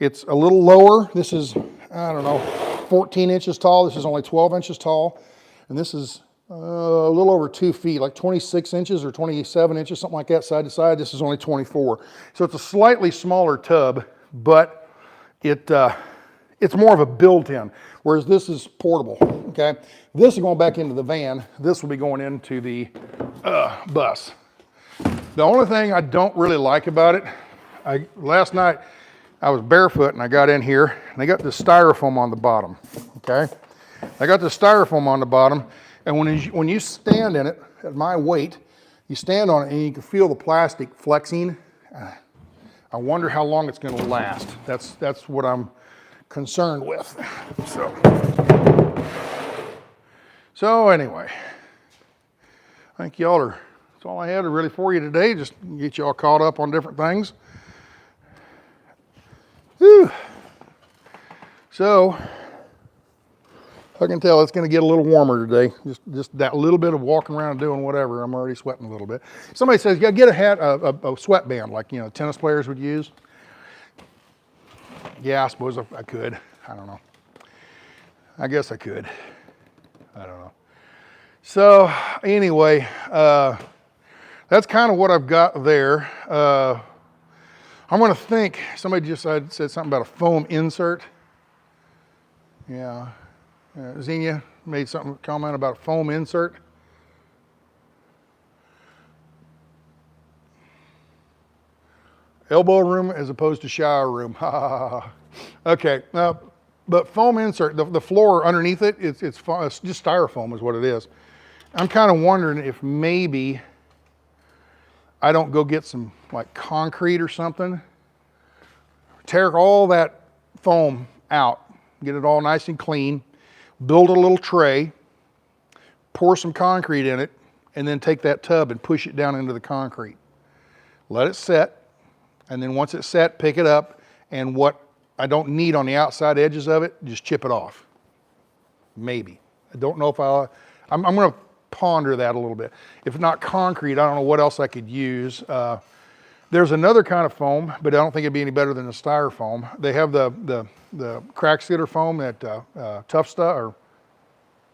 It's a little lower. This is, I don't know, 14 inches tall. This is only 12 inches tall. And this is a little over 2 feet, like 26 inches or 27 inches, something like that, side to side. This is only 24. So it's a slightly smaller tub, but it's more of a built-in, whereas this is portable, okay? This is going back into the van. This will be going into the bus. The only thing I don't really like about it, last night I was barefoot and I got in here and they got the styrofoam on the bottom, okay? I got the styrofoam on the bottom, and when you stand in it at my weight, you stand on it and you can feel the plastic flexing. I wonder how long it's going to last. That's what I'm concerned with. So anyway, I think y'all are, that's all I had really for you today, just get y'all caught up on different things. Whew. So I can tell it's going to get a little warmer today. Just that little bit of walking around and doing whatever, I'm already sweating a little bit. Somebody says, yeah, get a hat, a sweatband like, you know, tennis players would use. Yeah, I suppose I could. I don't know. I guess I could. I don't know. So anyway, that's kind of what I've got there. I'm going to think, somebody just said something about a foam insert. Yeah. Xenia made some comment about a foam insert. Elbow room as opposed to shower room. Okay, but foam insert, the floor underneath it, it's just styrofoam is what it is. I'm kind of wondering if maybe I don't go get some like concrete or something, tear all that foam out, get it all nice and clean, build a little tray, pour some concrete in it, and then take that tub and push it down into the concrete. Let it set, and then once it's set, pick it up, and what I don't need on the outside edges of it, just chip it off. Maybe. I don't know if I'm going to ponder that a little bit. If not concrete, I don't know what else I could use. There's another kind of foam, but I don't think it'd be any better than the styrofoam. They have the crack sealer foam that Tough Stuff,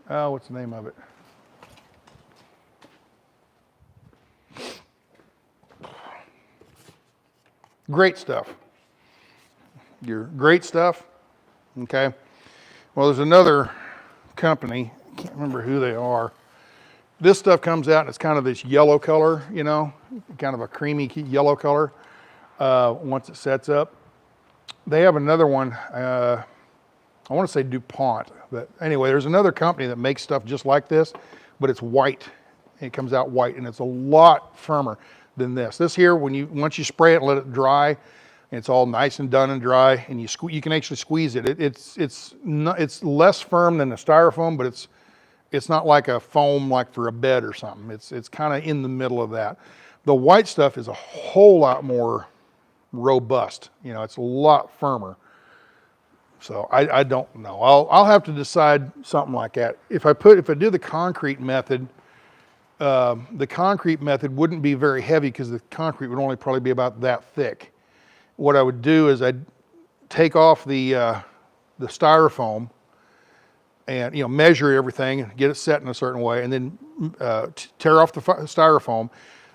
or what's the name of it? Great Stuff. Your Great Stuff. Okay. Well, there's another company. I can't remember who they are. This stuff comes out and it's kind of this yellow color, you know, kind of a creamy yellow color once it sets up. They have another one, I want to say DuPont, but anyway, there's another company that makes stuff just like this, but it's white. It comes out white and it's a lot firmer than this. This here, once you spray it and let it dry, it's all nice and done and dry, and you can actually squeeze it. It's less firm than the styrofoam, but it's not like a foam like for a bed or something. It's kind of in the middle of that. The white stuff is a whole lot more robust. You know, it's a lot firmer. So I don't know. I'll have to decide something like that. If I do the concrete method wouldn't be very heavy because the concrete would only probably be about that thick. What I would do is I'd take off the styrofoam and, you know, measure everything and get it set in a certain way, and then tear off the styrofoam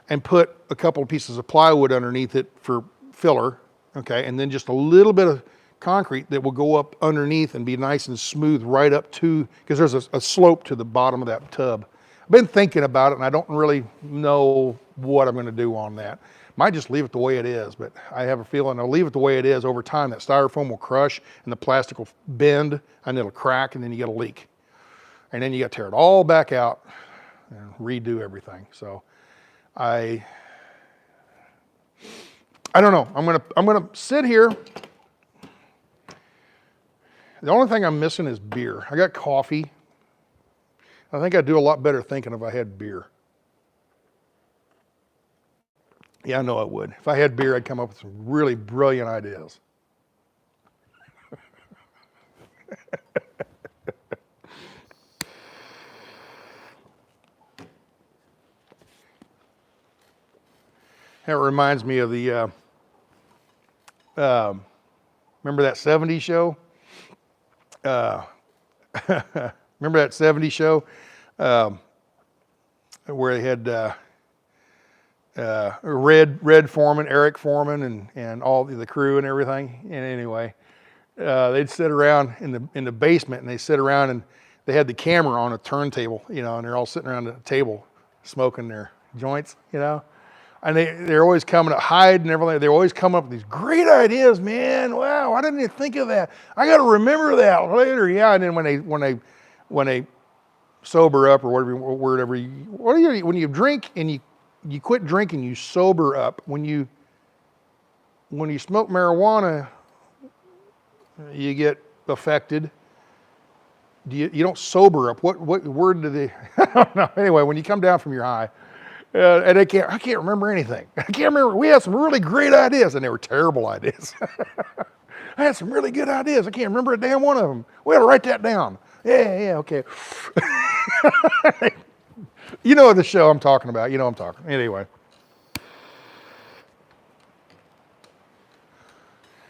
and put a couple of pieces of plywood underneath it for filler, okay, and then just a little bit of concrete that will go up underneath and be nice and smooth right up to, because there's a slope to the bottom of that tub. I've been thinking about it and I don't really know what I'm going to do on that. Might just leave it the way it is, but I have a feeling I'll leave it the way it is. Over time, that styrofoam will crush and the plastic will bend and it'll crack, and then you get a leak. And then you got to tear it all back out and redo everything. So I don't know. I'm gonna sit here. The only thing I'm missing is beer. I got coffee. I think I'd do a lot better thinking if I had beer. Yeah, I know I would. If I had beer, I'd come up with some really brilliant ideas. That reminds me of the, remember that 70s show? Remember that 70s show where they had Red Foreman, Eric Foreman, and all the crew and everything. And anyway, they'd sit around in the basement, and they sit around and they had the camera on a turntable, you know, and they're all sitting around the table smoking their joints, you know. And they're always coming up, hide and everything. They're always coming up with these great ideas, man. Wow, why didn't you think of that? I got to remember that later. Yeah, and then when they sober up, or whatever when you drink and you quit drinking, you sober up. When you smoke marijuana, you get affected. You don't sober up. What word do they? I don't know. Anyway, when you come down from your high. And I can't remember anything. I can't remember. We had some really great ideas, and they were terrible ideas. I had some really good ideas. I can't remember a damn one of them. We got to write that down. Yeah, okay. You know the show I'm talking about. You know what I'm talking. Anyway,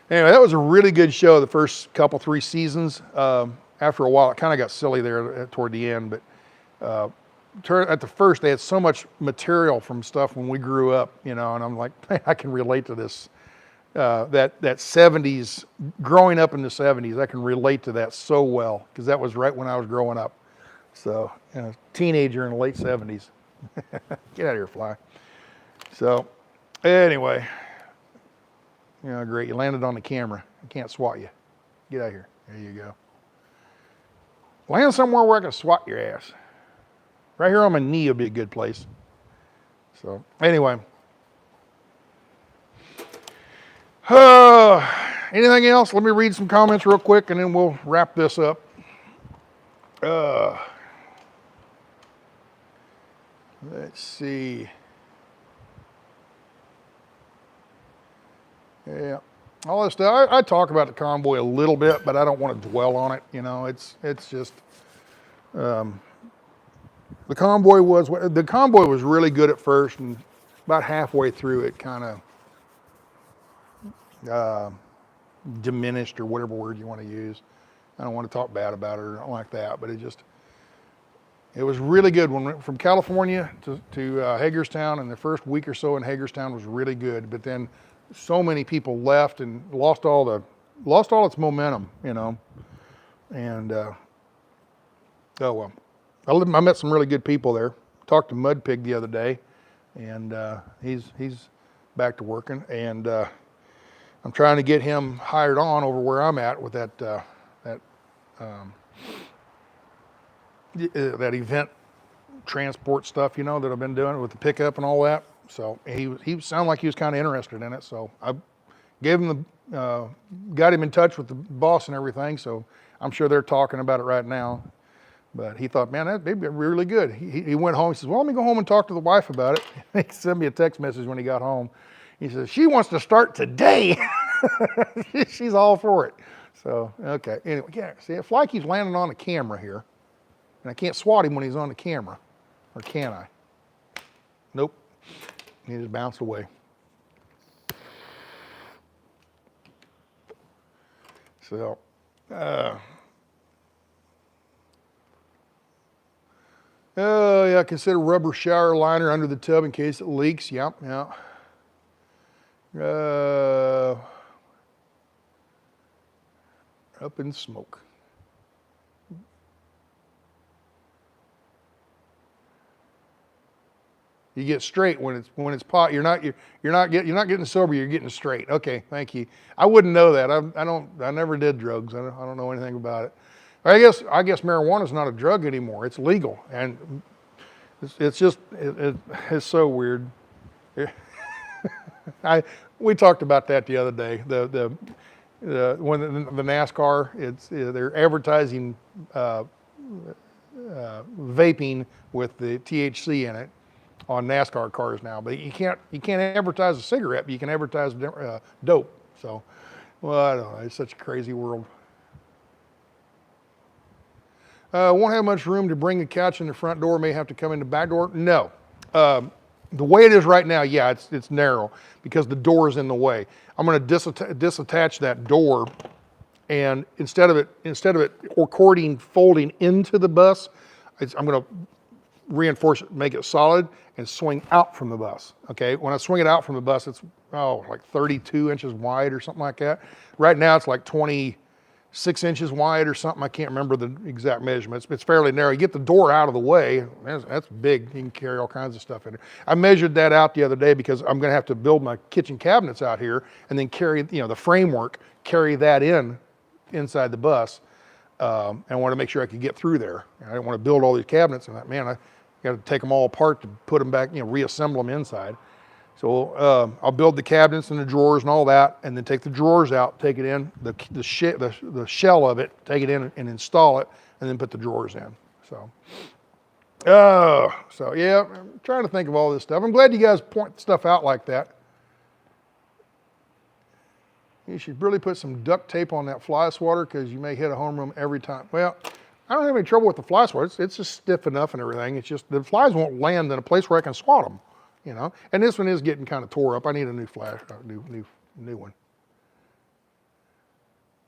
that was a really good show. The first three seasons. After a while, it kind of got silly there toward the end, but. At the first, they had so much material from stuff when we grew up, you know, and I'm like, man, I can relate to this, that 70s, growing up in the 70s, I can relate to that so well, because that was right when I was growing up. So, you know, teenager in the late 70s. Get out of here, fly. So, anyway, you know, great. You landed on the camera. I can't swat you. Get out of here. There you go. Land somewhere where I can swat your ass. Right here on my knee would be a good place. So, anyway. Anything else? Let me read some comments real quick, and then we'll wrap this up. Let's see. Yeah. All this stuff. I talk about the convoy a little bit, but I don't want to dwell on it. You know, it's just... The convoy was really good at first, and about halfway through it kind of diminished or whatever word you want to use. I don't want to talk bad about it or like that, but it was really good. When we went from California to Hagerstown, and the first week or so in Hagerstown was really good, but then so many people left and lost all its momentum, you know. And oh well, I met some really good people there. Talked to Mud Pig the other day, and he's back to working, and I'm trying to get him hired on over where I'm at with that event transport stuff, you know, that I've been doing with the pickup and all that. So he sounded like he was kind of interested in it. So I gave him got him in touch with the boss and everything. So I'm sure they're talking about it right now. But he thought, man, that'd be really good. He went home. He says, well, let me go home and talk to the wife about it. He sent me a text message when he got home. He says, she wants to start today. She's all for it. So, okay. Anyway, yeah, see, a fly keeps landing on the camera here. And I can't swat him when he's on the camera. Or can I? Nope. He just bounced away. So, oh yeah, consider rubber shower liner under the tub in case it leaks. Yep, yeah. Up in smoke. You get straight when it's pot. You're not getting sober. You're getting straight. Okay, thank you. I wouldn't know that. I never did drugs. I don't know anything about it. I guess marijuana is not a drug anymore. It's legal, and it's so weird. We talked about that the other day. The NASCAR, they're advertising vaping with the THC in it on NASCAR cars now, but you can't advertise a cigarette, but you can advertise dope. So, well, I don't know. It's such a crazy world. Won't have much room to bring the couch in the front door. May have to come in the back door. No. The way it is right now, yeah, it's narrow because the door is in the way. I'm going to disattach that door, and instead of it folding into the bus, I'm going to reinforce it, make it solid, and swing out from the bus. Okay, when I swing it out from the bus, it's like 32 inches wide or something like that. Right now, it's like 26 inches wide or something. I can't remember the exact measurements. It's fairly narrow. You get the door out of the way, that's big. You can carry all kinds of stuff in it. I measured that out the other day because I'm going to have to build my kitchen cabinets out here and then carry, the framework, carry that inside the bus. And I want to make sure I could get through there. I didn't want to build all these cabinets and man, I got to take them all apart to put them back, reassemble them inside. So I'll build the cabinets and the drawers and all that, and then take the drawers out, take it in, the shell of it, take it in and install it, and then put the drawers in. So yeah, I'm trying to think of all this stuff. I'm glad you guys point stuff out like that. You should really put some duct tape on that fly swatter because you may hit a home run every time. Well, I don't have any trouble with the fly swatter. It's just stiff enough and everything. It's just the flies won't land in a place where I can swat them. And this one is getting kind of tore up. I need a new new one.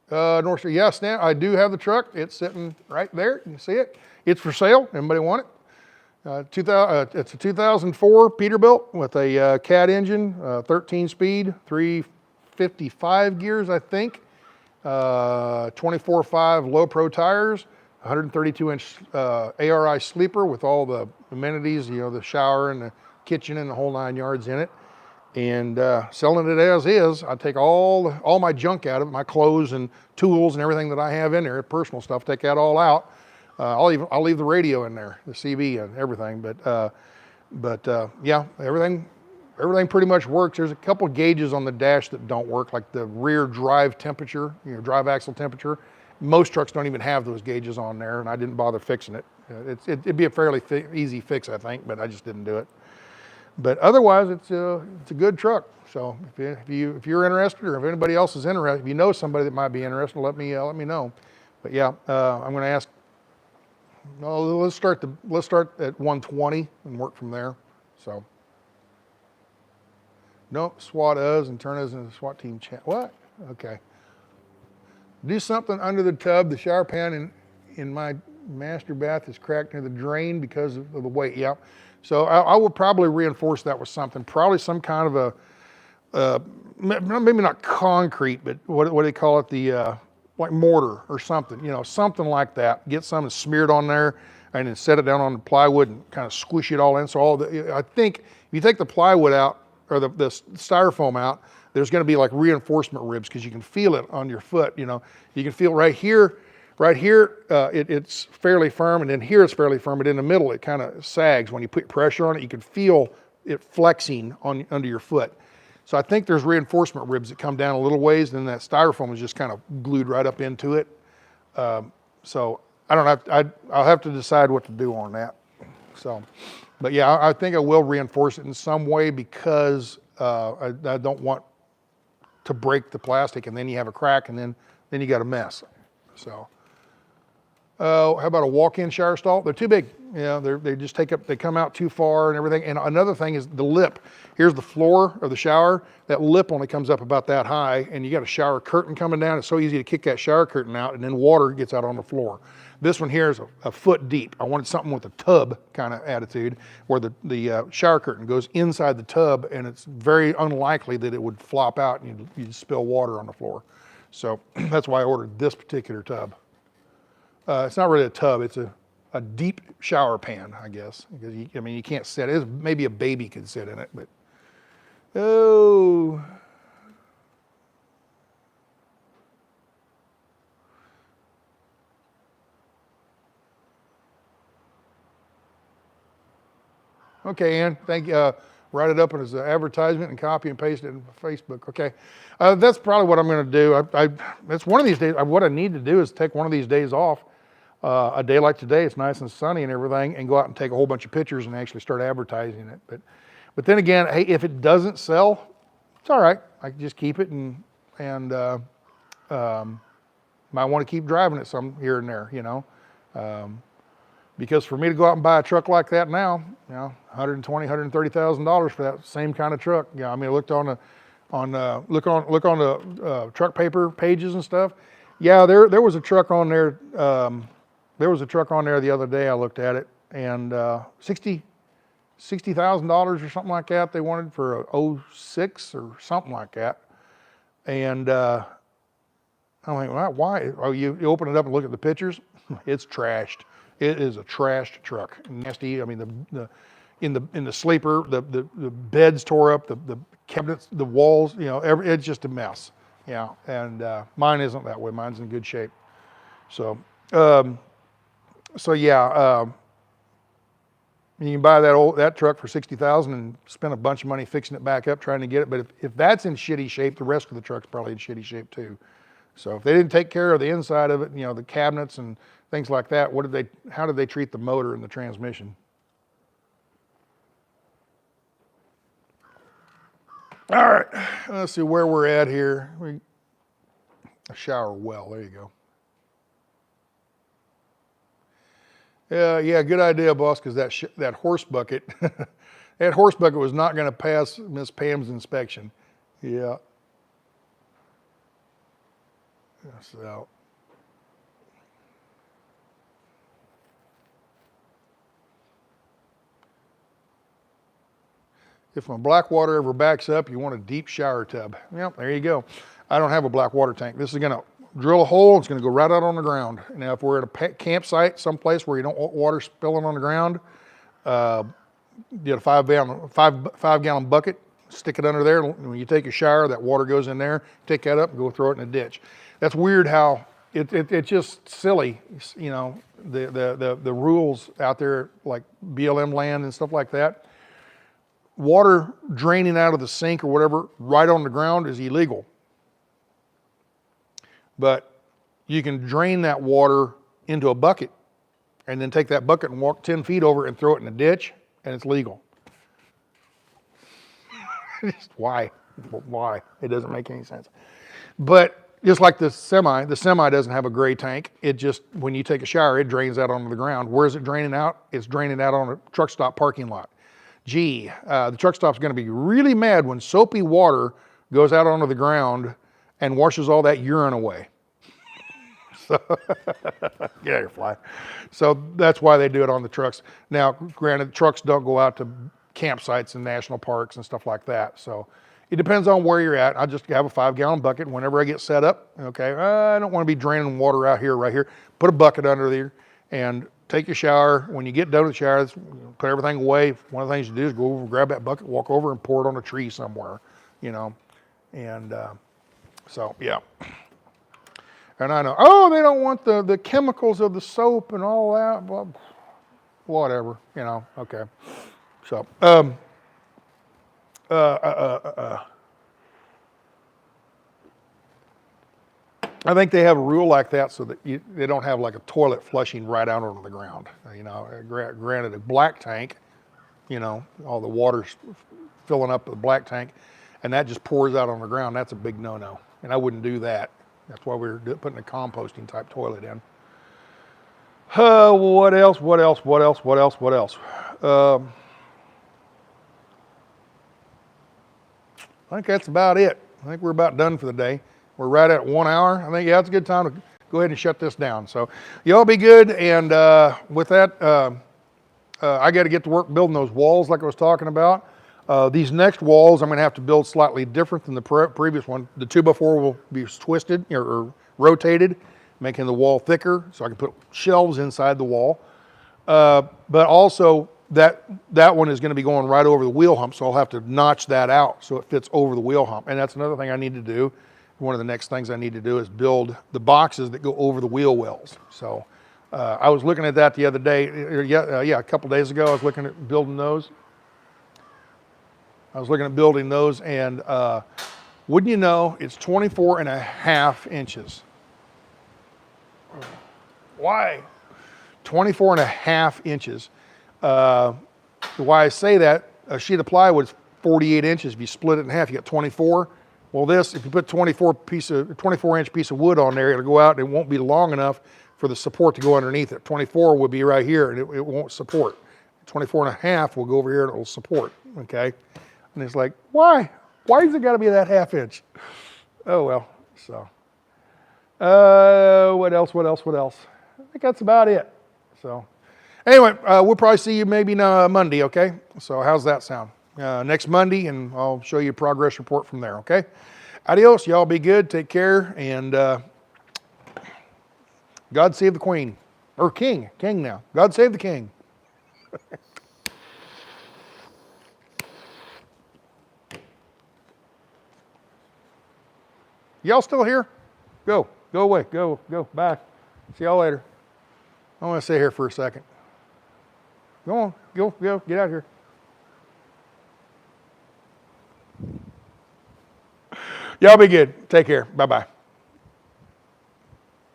North Street, yeah, Stan, I do have the truck. It's sitting right there. You can see it. It's for sale. Anybody want it? It's a 2004 Peterbilt with a Cat engine, 13-speed, 355 gears, I think. 24.5 low pro tires, 132-inch ARI sleeper with all the amenities, the shower and the kitchen and the whole 9 yards in it, and selling it as is. I take all my junk out of it, my clothes and tools and everything that I have in there, personal stuff, take that all out. I'll leave the radio in there, the CB and everything, but yeah, everything pretty much works. There's a couple gauges on the dash that don't work, like the rear drive temperature, drive axle temperature. Most trucks don't even have those gauges on there, and I didn't bother fixing it. It'd be a fairly easy fix, I think, but I just didn't do it. But otherwise, it's a good truck. So if you're interested, or if anybody else is interested, if you know somebody that might be interested, let me know. But yeah, I'm going to ask. No, let's start at 120 and work from there. So Don't SWAT us and turn us into SWAT team chat. What? Okay. Do something under the tub. The shower pan in my master bath is cracked near the drain because of the weight. Yeah. So I will probably reinforce that with something. Probably some kind of a, maybe not concrete, but what do they call it? The like mortar or something. You know, something like that. Get something smeared on there and then set it down on the plywood and kind of squish it all in. So I think if you take the plywood out or the styrofoam out, there's going to be like reinforcement ribs because you can feel it on your foot. You know, you can feel right here, it's fairly firm, and then here it's fairly firm, but in the middle it kind of sags. When you put pressure on it, you can feel it flexing under your foot. So I think there's reinforcement ribs that come down a little ways, and then that styrofoam is just kind of glued right up into it. So I don't have. I'll have to decide what to do on that. So, but yeah, I think I will reinforce it in some way because I don't want to break the plastic, and then you have a crack, and then you got a mess. So, how about a walk-in shower stall? They're too big. You know, they just they come out too far and everything. And another thing is the lip. Here's the floor of the shower. That lip only comes up about that high, and you got a shower curtain coming down. It's so easy to kick that shower curtain out, and then water gets out on the floor. This one here is a foot deep. I wanted something with a tub kind of attitude where the shower curtain goes inside the tub, and it's very unlikely that it would flop out and you'd spill water on the floor. So that's why I ordered this particular tub. It's not really a tub, it's a deep shower pan, I guess. Because you can't sit, maybe a baby could sit in it, but oh. Okay, Ann, thank you. Write it up as an advertisement and copy and paste it in Facebook. Okay, that's probably what I'm going to do. That's one of these days. What I need to do is take one of these days off. A day like today, it's nice and sunny and everything, and go out and take a whole bunch of pictures and actually start advertising it. But then again, hey, if it doesn't sell, it's all right. I can just keep it and might want to keep driving it some here and there, you know. Because for me to go out and buy a truck like that now, you know, $120,000, $130,000 for that same kind of truck. Yeah, I mean, I looked on the truck paper pages and stuff. Yeah, there was a truck on there. There was a truck on there the other day. I looked at it, and $60,000 or something like that. They wanted for a 06 or something like that. And I'm like, well, why? Oh, you open it up and look at the pictures. It's trashed. It is a trashed truck, nasty. I mean, in the sleeper, the beds tore up, the cabinets, the walls. You know, it's just a mess. Yeah, and mine isn't that way. Mine's in good shape. So, yeah, you can buy that truck for $60,000 and spend a bunch of money fixing it back up, trying to get it. But if that's in shitty shape, the rest of the truck's probably in shitty shape too. So if they didn't take care of the inside of it, you know, the cabinets and things like that, how did they treat the motor and the transmission? All right, let's see where we're at here. A shower well, there you go. Yeah, good idea, boss, because that horse bucket, that horse bucket was not going to pass Miss Pam's inspection. Yeah. So. If my black water ever backs up, you want a deep shower tub. Yep, there you go. I don't have a black water tank. This is gonna drill a hole, it's gonna go right out on the ground. Now, if we're at a campsite, someplace where you don't want water spilling on the ground, get a 5 gallon bucket, stick it under there. When you take a shower, that water goes in there, take that up and go throw it in a ditch. That's weird how, it's just silly, you know, the rules out there like BLM land and stuff like that. Water draining out of the sink or whatever right on the ground is illegal. But you can drain that water into a bucket and then take that bucket and walk 10 feet over and throw it in a ditch, and it's legal. Why? Why? It doesn't make any sense. But just like the semi doesn't have a gray tank. It just, when you take a shower, it drains out onto the ground. Where is it draining out? It's draining out on a truck stop parking lot. gee, the truck stop's gonna be really mad when soapy water goes out onto the ground and washes all that urine away. So, get out of here, fly. So that's why they do it on the trucks. Now, granted, trucks don't go out to campsites and national parks and stuff like that. So it depends on where you're at. I just have a 5-gallon bucket whenever I get set up. Okay, I don't want to be draining water out here, right here. Put a bucket under there and take your shower. When you get done with the shower, put everything away. One of the things you do is go over, grab that bucket, walk over and pour it on a tree somewhere, you know. And so, yeah. And I know, oh, they don't want the chemicals of the soap and all that. Well, whatever, you know, okay. So, I think they have a rule like that so that they don't have like a toilet flushing right out onto the ground. You know, granted, a black tank, you know, all the water's filling up the black tank, and that just pours out on the ground. That's a big no-no, and I wouldn't do that. That's why we're putting a composting type toilet in. What else? I think that's about it. I think we're about done for the day. We're right at 1 hour. I think, yeah, it's a good time to go ahead and shut this down. So y'all be good. And with that, I got to get to work building those walls like I was talking about. These next walls I'm going to have to build slightly different than the previous one. The 2x4 will be twisted or rotated, making the wall thicker so I can put shelves inside the wall. But also that one is going to be going right over the wheel hump, so I'll have to notch that out so it fits over the wheel hump. And that's another thing I need to do. One of the next things I need to do is build the boxes that go over the wheel wells. So I was looking at that the other day. A couple days ago I was looking at building those. And wouldn't you know, it's 24.5 inches. Why? 24.5 inches. Why I say that, a sheet of plywood is 48 inches. If you split it in half, you got 24. Well, this, if you put 24-inch piece of wood on there, it'll go out and it won't be long enough for the support to go underneath it. 24 would be right here and it won't support. 24.5 will go over here and it will support, okay? And it's like, why? Why has it got to be that ½ inch? Oh, well, so. What else? I think that's about it. So, anyway, we'll probably see you maybe Monday, okay? So how's that sound? Next Monday, and I'll show you a progress report from there, okay? Adios, y'all be good, take care, and God save the Queen. Or King now. God save the King. Y'all still here? Go away, go, bye. See y'all later. I want to stay here for a second. Go on, go, get out of here. Y'all be good. Take care. Bye-bye.